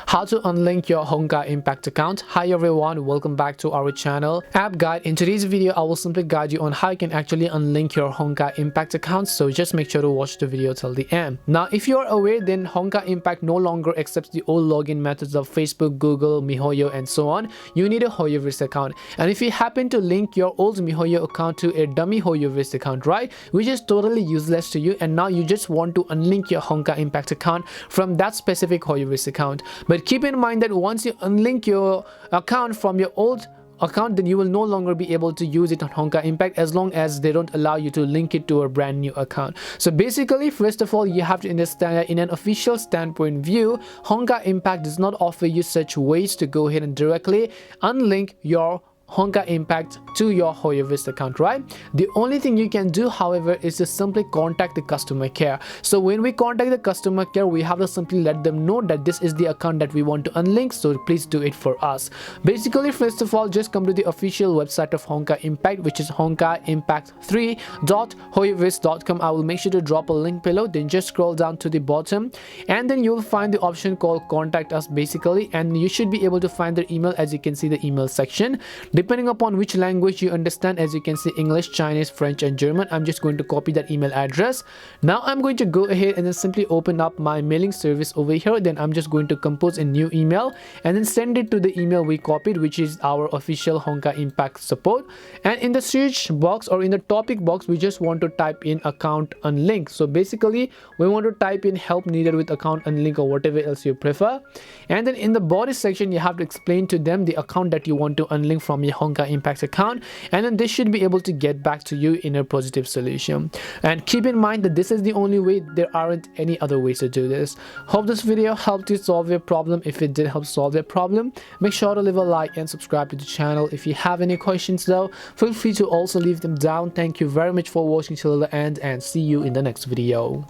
How to unlink your Honkai Impact account. Hi everyone, welcome back to our channel App Guide. In today's video, I will simply guide you on how you can actually unlink your Honkai Impact account, so just make sure to watch the video till the end. Now, if you are aware, then Honkai Impact no longer accepts the old login methods of Facebook, Google, MiHoYo and so on. You need a HoYoverse account, and if you happen to link your old MiHoYo account to a dummy HoYoverse account, right, which is totally useless to you, and now you just want to unlink your Honkai Impact account from that specific HoYoverse account. But keep in mind that once you unlink your account from your old account, then you will no longer be able to use it on Honkai Impact as long as they don't allow you to link it to a brand new account. So basically, first of all, you have to understand that in an official standpoint view, Honkai Impact does not offer you such ways to go ahead and directly unlink your Honkai Impact to your HoYoverse account, right? The only thing you can do, however, is to simply contact the customer care. So when we contact the customer care, we have to simply let them know that this is the account that we want to unlink, so please do it for us. Basically, first of all, just come to the official website of Honkai Impact, which is honkaiimpact3.hoyoverse.com. I will make sure to drop a link below. Then just scroll down to the bottom, and then you will find the option called Contact Us, basically, and you should be able to find their email. As you can see, the email section, depending upon which language you understand, as you can see, English, Chinese, French and German. I'm just going to copy that email address. Now I'm going to go ahead and then simply open up my mailing service over here. Then I'm just going to compose a new email and then send it to the email we copied, which is our official Honkai Impact support. And in the search box or in the topic box, we just want to type in account unlink. So basically, we want to type in help needed with account unlink or whatever else you prefer. And then in the body section, you have to explain to them the account that you want to unlink from your Honkai Impact account, and then this should be able to get back to you in a positive solution. And keep in mind that this is the only way. There aren't any other ways to do this. Hope this video helped you solve your problem. If it did help solve your problem, make sure to leave a like and subscribe to the channel. If you have any questions though, feel free to also leave them down. Thank you very much for watching till the end, and see you in the next video.